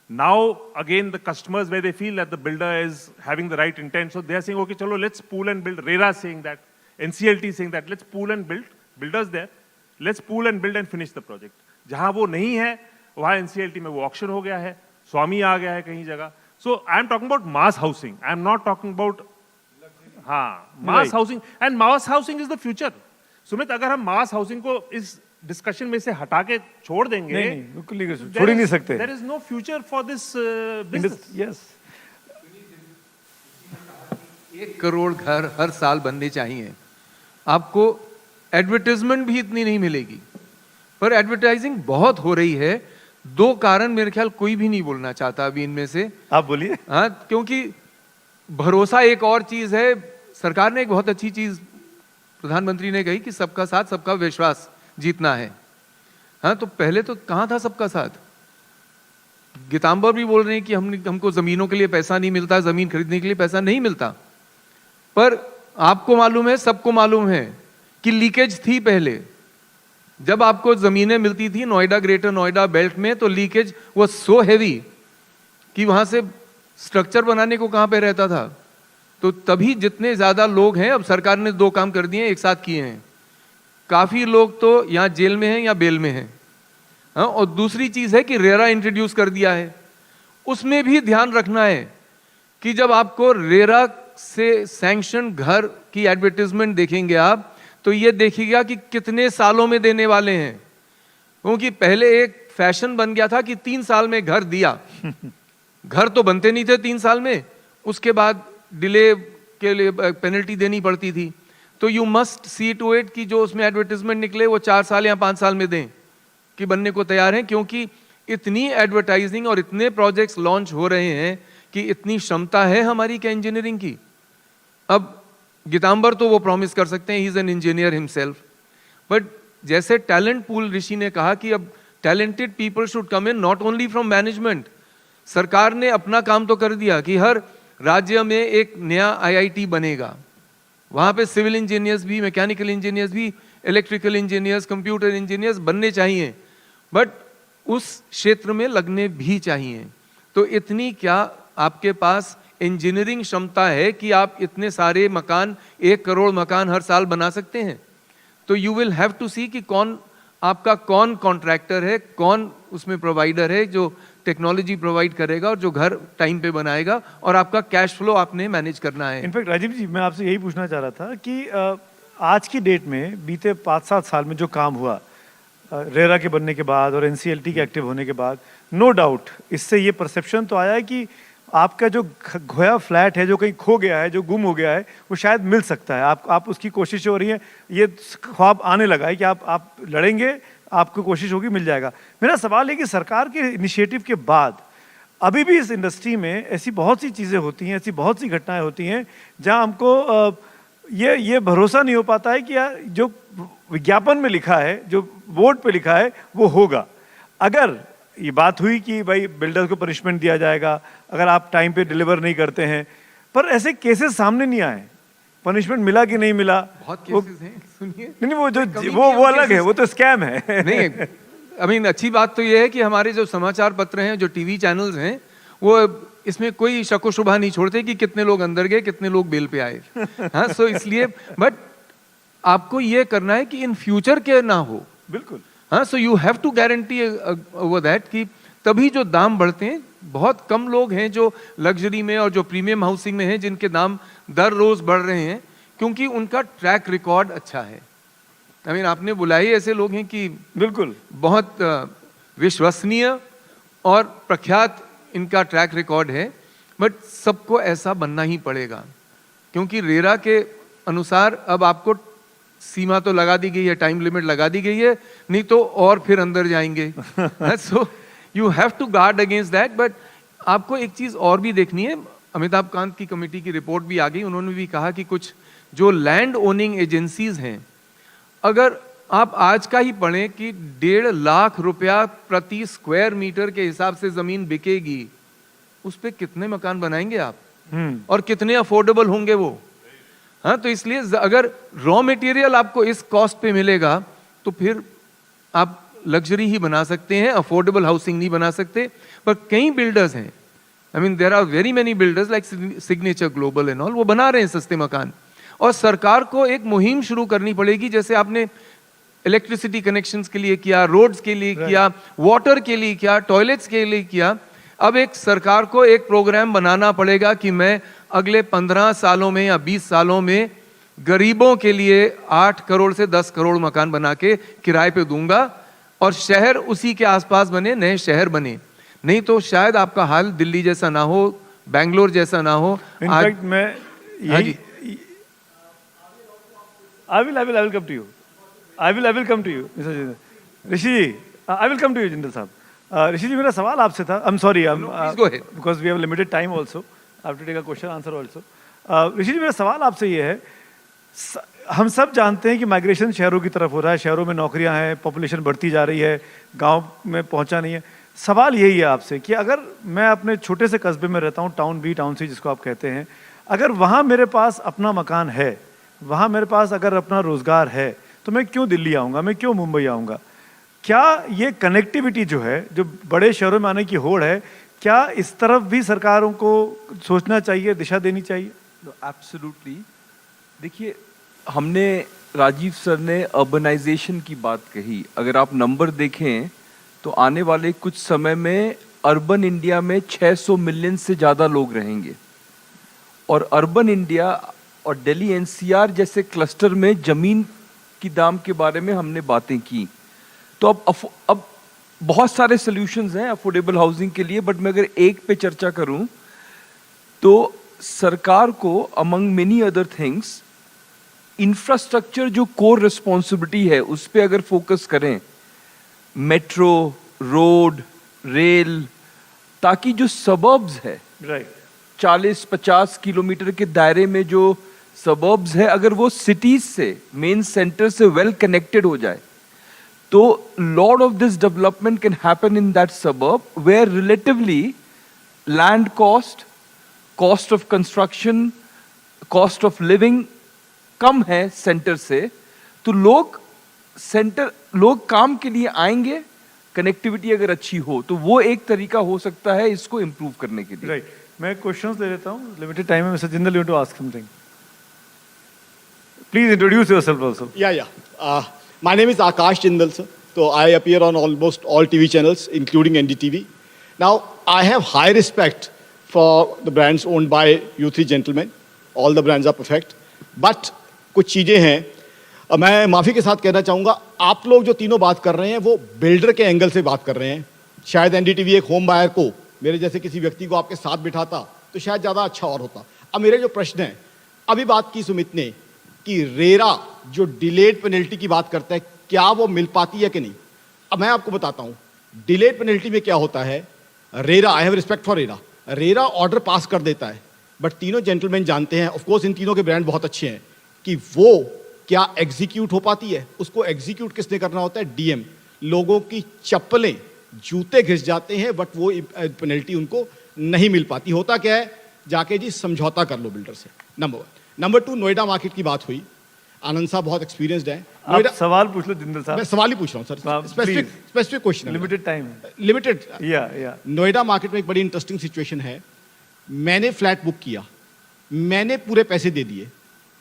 Now again the customers, where they feel that the builder is having the right intent, so they are saying okay chalo let's pool and build. RERA is saying that, NCLT is saying that, let's pool and build, builders there, let's pool and build and finish the project. जहां वो नहीं है वहां NCLT में वो ऑक्शन हो गया है, स्वामी आ गया है कहीं जगह. So I am talking about mass housing, I am not talking about mass housing, and mass housing is the future. Sumit, अगर हम mass housing को इस डिस्कशन में से हटा के छोड़ देंगे, नहीं, बिल्कुल नहीं, छोड़ ही नहीं सकते. There is no future for this business. Yes. 1 crore घर हर साल बनने चाहिए. आपको एडवर्टाइजमेंट भी इतनी नहीं मिलेगी, पर एडवर्टाइजिंग बहुत हो रही है. 2 कारण मेरे ख्याल कोई भी नहीं बोलना चाहता अभी इनमें से. आप बोलिए. हाँ, क्योंकि भरोसा एक और चीज है. सरकार ने एक बहुत अच्छी चीज प्रधानमंत्री ने कही कि सबका साथ सबका विश्वास जीतना है. हाँ, तो पहले तो कहाँ था सबका साथ? गीतांबर भी बोल रहे हैं कि हमको जमीनों के लिए पैसा नहीं मिलता, जमीन खरीदने के लिए पैसा नहीं मिलता. पर आपको मालूम है, सबको मालूम है कि लीकेज थी पहले. जब आपको जमीनें मिलती थी नोएडा, ग्रेटर नोएडा बेल्ट में, तो लीकेज वो सो हैवी कि वहां से स्ट्रक्चर बनाने को कहां पे रहता था. तो तभी जितने ज्यादा लोग हैं, अब सरकार ने 2 काम कर दिए, एक साथ किए हैं. काफी लोग तो यहां जेल में हैं या बेल में हैं. हाँ, और दूसरी चीज है कि रेरा इंट्रोड्यूस कर दिया है. उसमें भी ध्यान रखना है कि जब आपको रेरा से सैंक्शन घर की एडवर्टाइजमेंट देखेंगे आप, तो ये देखिएगा कि कितने सालों में देने वाले हैं. क्योंकि पहले एक फैशन बन गया था कि 3 साल में घर दिया. घर तो बनते नहीं थे 3 साल में, उसके बाद डिले के लिए पेनल्टी देनी पड़ती थी. तो you must see to it कि जो उसमें एडवर्टाइजमेंट निकले वो 4 साल या 5 साल में दें कि बनने को तैयार हैं. क्योंकि इतनी एडवर्टाइजिंग और इतने प्रोजेक्ट्स लॉन्च हो रहे हैं कि इतनी क्षमता है हमारी क्या इंजीनियरिंग की. अब गीतांबर तो वो प्रॉमिस कर सकते हैं, he is an engineer himself. But जैसे टैलेंट पूल ऋषि ने कहा कि अब talented people should come in, not only from management. सरकार ने अपना काम तो कर दिया कि हर राज्य में एक नया IIT बनेगा. वहां पे सिविल इंजीनियर्स भी, मैकेनिकल इंजीनियर्स भी, इलेक्ट्रिकल इंजीनियर्स, कंप्यूटर इंजीनियर्स बनने चाहिए, बट उस क्षेत्र में लगने भी चाहिए. तो इतनी क्या आपके पास इंजीनियरिंग क्षमता है कि आप इतने सारे मकान, 1 करोड़ मकान हर साल बना सकते हैं? तो यू विल हैव टू सी कि कौन कॉन्ट्रैक्टर है, कौन उसमें प्रोवाइडर है जो टेक्नोलॉजी प्रोवाइड करेगा और जो घर टाइम पे बनाएगा, और आपका कैश फ्लो आपने मैनेज करना है. इनफैक्ट राजीव जी, मैं आपसे यही पूछना चाह रहा था कि आज की डेट में बीते 5-7 साल में जो काम हुआ रेरा के बनने के बाद और NCLT के एक्टिव होने के बाद, नो डाउट इससे ये परसेप्शन तो आया है कि आपका जो खोया फ्लैट है, जो कहीं खो गया है, जो गुम हो गया है, वो शायद मिल सकता है. आप उसकी कोशिश हो रही है, ये ख्वाब आने लगा है कि आप लड़ेंगे, आपको कोशिश होगी, मिल जाएगा. मेरा सवाल है कि सरकार के इनिशिएटिव के बाद अभी भी इस इंडस्ट्री में ऐसी बहुत सी चीज़ें होती हैं, ऐसी बहुत सी घटनाएं होती हैं जहां हमको ये भरोसा नहीं हो पाता है कि यार जो विज्ञापन में लिखा है, जो बोर्ड पे लिखा है, वो होगा. अगर ये बात हुई कि भाई बिल्डर को पनिशमेंट दिया जाएगा, अगर आप टाइम पे डिलीवर नहीं करते हैं। पर ऐसे केसेस सामने नहीं आए, पनिशमेंट मिला कि नहीं मिला। बहुत वो- केसेस हैं, सुनिए। नहीं वो जो कमी वो नहीं है वो उन अलग है, cases वो तो स्कैम है। नहीं, आई मीन अच्छी बात तो ये है कि हमारे जो समाचार पत्र हैं, जो टीवी चैनल्स हैं, वो इसमें कोई शक व शुबा नहीं छोड़ते कि कितने लोग अंदर गए, कितने लोग बेल पे आए। हाँ, सो इसलिए बट आपको ये करना है कि इन फ्यूचर के ना हो। बिल्कुल। हाँ, so you have to guarantee over that कि तभी जो दाम बढ़ते हैं। बहुत कम लोग हैं जो लग्जरी में और जो प्रीमियम हाउसिंग में हैं जिनके दाम दर रोज बढ़ रहे हैं, क्योंकि उनका ट्रैक रिकॉर्ड अच्छा है। आई मीन आपने बुलाए ऐसे लोग हैं कि बिल्कुल बहुत विश्वसनीय और प्रख्यात इनका ट्रैक रिकॉर्ड है। बट सबको ऐसा बनना ही पड़ेगा, क्योंकि रेरा के अनुसार अब आपको सीमा तो लगा दी गई है, टाइम लिमिट लगा दी गई है, नहीं तो और फिर अंदर जाएंगे। So you have to guard against that. But आपको एक चीज और भी देखनी है। अमिताभ कांत की कमेटी की रिपोर्ट भी आ गई, उन्होंने भी कहा कि कुछ जो लैंड ओनिंग एजेंसीज हैं, अगर आप आज का ही पढ़ें कि 1.5 लाख रुपया प्रति स्क्वायर मीटर के हिसाब से जमीन बिकेगी, उस पे कितने मकान बनाएंगे आप, और कितने अफोर्डेबल होंगे वो। हाँ, तो इसलिए अगर रॉ मटेरियल आपको इस कॉस्ट पे मिलेगा तो फिर आप लग्जरी ही बना सकते हैं, अफोर्डेबल हाउसिंग नहीं बना सकते। पर कई बिल्डर्स हैं, I mean there are very many builders like Signature Global and all, वो बना रहे हैं सस्ते मकान। और सरकार को एक मुहिम शुरू करनी पड़ेगी, जैसे आपने इलेक्ट्रिसिटी कनेक्शंस के लिए किया, रोड्स के लिए किया, वाटर के लिए किया, टॉयलेट्स के लिए किया। अब एक सरकार को एक प्रोग्राम बनाना पड़ेगा कि मैं अगले 15 सालों में या 20 सालों में गरीबों के लिए 8 करोड़ से 10 करोड़ मकान बना के किराए पे दूंगा, और शहर उसी के आसपास बने, नए शहर बने। नहीं तो शायद आपका हाल दिल्ली जैसा ना हो, बैंगलोर जैसा ना हो। इनफैक्ट मैं हाँ जी। I will come to you. I will come to you, Mr. Jindal. Rishi ji, I will come to you, Jindal साहब। ऋषि जी, मेरा सवाल आपसे था। I'm sorry, please go ahead. because we have limited time also. I have to take a question answer also. ऋषि जी, मेरा सवाल आपसे ये है, हम सब जानते हैं कि माइग्रेशन शहरों की तरफ हो रहा है, शहरों में नौकरियां हैं, पॉपुलेशन बढ़ती जा रही है, गांव में पहुंचा नहीं है। सवाल यही है आपसे कि अगर मैं अपने छोटे से कस्बे में रहता हूं, टाउन बी, टाउन सी जिसको आप कहते हैं, अगर वहां मेरे पास अपना मकान है, वहां मेरे पास अगर अपना रोजगार है, तो मैं क्यों दिल्ली आऊंगा, मैं क्यों मुंबई आऊंगा? क्या ये कनेक्टिविटी जो है, जो बड़े शहरों में आने की होड़ है, क्या इस तरफ भी सरकारों को सोचना चाहिए, दिशा देनी चाहिए? एब्सोल्युटली। देखिए, हमने राजीव सर ने अर्बनाइजेशन की बात कही। अगर आप नंबर देखें तो आने वाले कुछ समय में अर्बन इंडिया में 600 मिलियन से ज़्यादा लोग रहेंगे, और अर्बन इंडिया और दिल्ली एनसीआर जैसे क्लस्टर में ज़मीन की दाम के बारे में हमने बातें की। तो अब बहुत सारे सॉल्यूशंस हैं अफोर्डेबल हाउसिंग के लिए, बट मैं अगर एक पे चर्चा करूं तो सरकार को among many other things infrastructure जो कोर रिस्पॉन्सिबिलिटी है उस पे अगर फोकस करें, मेट्रो, रोड, रेल, ताकि जो सबर्ब्स है, राइट, 40-50 किलोमीटर के दायरे में जो सबर्ब्स है, अगर वो सिटीज से, मेन सेंटर से वेल कनेक्टेड हो जाए, तो lot of this development can happen in that suburb where relatively land cost, cost of construction, cost of living कम है सेंटर से। तो लोग काम के लिए आएंगे, कनेक्टिविटी अगर अच्छी हो तो वो एक तरीका हो सकता है इसको इम्प्रूव करने के लिए। राइट। मैं क्वेश्चंस ले लेता हूँ, लिमिटेड टाइम है। Mister Jindal, you to ask something, please introduce yourself also. Yeah. My name is Akash Jindal, sir. So I appear on almost all TV channels, including NDTV. Now, I have high respect for the brands owned by you three gentlemen. All the brands are perfect. But कुछ चीज़ें हैं, मैं माफ़ी के साथ कहना चाहूँगा, आप लोग जो तीनों बात कर रहे हैं वो बिल्डर के एंगल से बात कर रहे हैं। शायद NDTV एक होम बायर को, मेरे जैसे किसी व्यक्ति को आपके साथ बिठाता तो शायद ज़्यादा अच्छा और होता। अब मेरे जो प्रश्न हैं, अभी बात की सुमित ने कि रेरा जो डिलेड पेनल्टी की बात करता है, क्या वो मिल पाती है कि नहीं? अब मैं आपको बताता हूँ डिलेड पेनल्टी में क्या होता है। RERA, I have respect for RERA, RERA order pass कर देता है, बट तीनों जेंटलमैन जानते हैं, ऑफ कोर्स इन तीनों के ब्रांड बहुत अच्छे हैं, कि वो क्या एग्जीक्यूट हो पाती है। उसको एग्जीक्यूट किसने करना होता है? डीएम। लोगों की चप्पलें, जूते घिस जाते हैं, बट वो पेनल्टी उनको नहीं मिल पाती। होता क्या है, जाके जी समझौता कर लो बिल्डर से, नंबर 1। नंबर 2, नोएडा मार्केट की बात हुई, आनंद साहब बहुत एक्सपीरियंस्ड है। आप सवाल पूछ लो जिंदल मैं साहब, सवाल ही पूछ रहा हूँ sir, specific question, limited time. Limited. या नोएडा मार्केट में एक बड़ी इंटरेस्टिंग सिचुएशन है। मैंने फ्लैट बुक किया, मैंने पूरे पैसे दे दिए,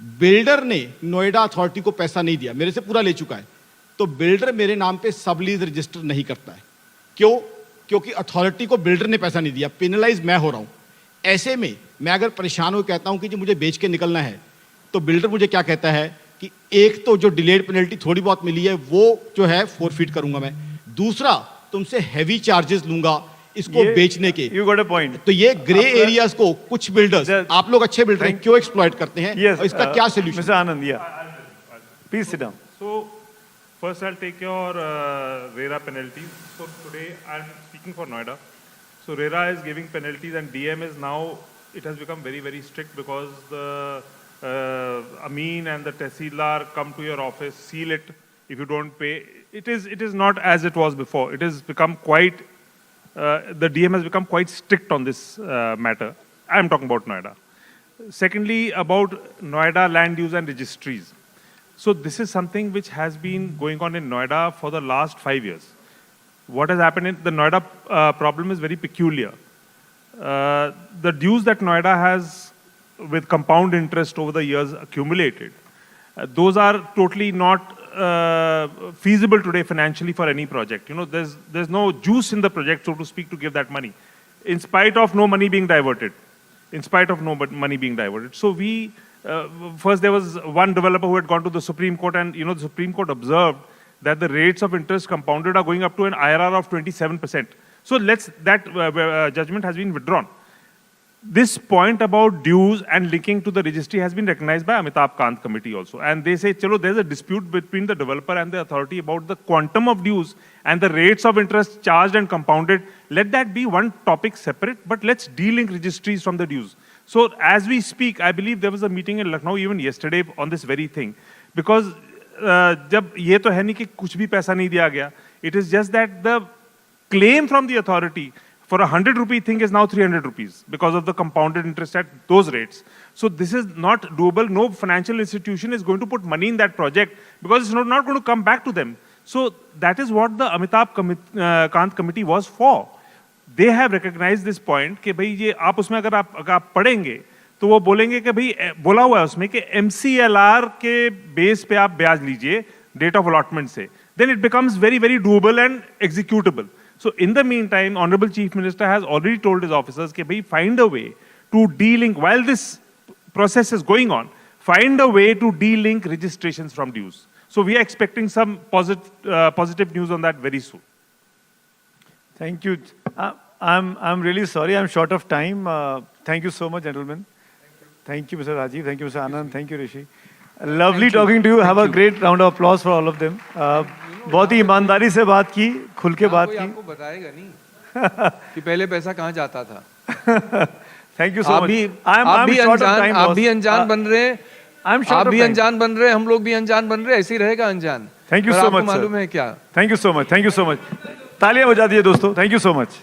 बिल्डर ने नोएडा अथॉरिटी को पैसा नहीं दिया, मेरे से पूरा ले चुका है, तो बिल्डर मेरे नाम पे सब लीज रजिस्टर नहीं करता है। क्यों? क्योंकि अथॉरिटी को बिल्डर ने पैसा नहीं दिया, पेनलाइज मैं हो रहा हूं। ऐसे में मैं अगर परेशान हो कहता हूं कि जी मुझे बेच के निकलना है, तो बिल्डर मुझे क्या कहता है कि एक तो जो डिलेड पेनल्टी थोड़ी बहुत मिली है वो जो है फोरफीट करूंगा मैं, दूसरा तुमसे हैवी चार्जेस लूंगा इसको बेचने के। You got a point. तो ये ग्रे एरियाज को कुछ बिल्डर्स, आप लोग अच्छे बिल्डर हैं, क्यों एक्सप्लॉइट करते हैं? Yes, और इसका क्या सोल्यूशन? मिस्टर आनंद, या please sit down. So, first I'll take your RERA penalties. So today I'm speaking for Noida. So RERA is giving penalties and DM is now, it has become very, very strict because the Amin and the Tehsildar come to your office, seal it if you don't pay. It is not as it was before. It has become quite, the DM has become quite strict on this matter. I'm talking about Noida. Secondly, about Noida land use and registries. So this is something which has been going on in Noida for the last 5 years. What has happened in the Noida problem is very peculiar. The dues that Noida has with compound interest over the years accumulated, those are totally not feasible today financially for any project. You know, there's no juice in the project, so to speak, to give that money, in spite of no money being diverted. In spite of no money being diverted. So we, first there was one developer who had gone to the Supreme Court, and you know the Supreme Court observed that the rates of interest compounded are going up to an IRR of 27%. So that judgment has been withdrawn. This point about dues and linking to the registry has been recognized by Amitabh Kant committee also. And they say, chalo, there's a dispute between the developer and the authority about the quantum of dues and the rates of interest charged and compounded. Let that be one topic separate, but let's de-link registries from the dues. So as we speak, I believe there was a meeting in Lucknow even yesterday on this very thing. Because jab ye to hai nahi ki kuch bhi paisa nahi diya gaya. It is just that the claim from the authority for a 100 rupee thing is now 300 rupees because of the compounded interest at those rates. So this is not doable. No financial institution is going to put money in that project because it's not going to come back to them. So that is what the Amitabh Kant committee was for. They have recognized this point कि भाई ये आप उसमें अगर आप पढ़ेंगे तो वो बोलेंगे कि भाई बोला हुआ है उसमें कि MCLR के बेस पे आप ब्याज लीजिए डेट ऑफ अलॉटमेंट से, then it becomes very, very doable and executable. So in the meantime, Honorable Chief Minister has already told his officers कि भाई find a way to de-link, while this process is going on, find a way to de-link registrations from dues. So we are expecting some positive news on that very soon. Thank you. I'm really sorry. I'm short of time. Thank you so much, gentlemen. Thank you, Mr. Rajiv. Thank you, Mr. Anand. Thank you, Rishi. Lovely talking to you. Have a great round of applause for all of them. बहुत ही ईमानदारी से बात की, खुल के बात की. आपको बताएगा नहीं कि पहले पैसा कहाँ जाता था. Thank you so much. आप भी अनजान बन रहे हैं. आप भी अनजान बन रहे हैं, हम लोग भी अनजान बन रहे हैं, ऐसे ही रहेगा अनजान. Thank you so much. मालूम है क्या? Thank you so much. Thank you so much. तालियां बजा दिए दोस्तों. Thank you so much.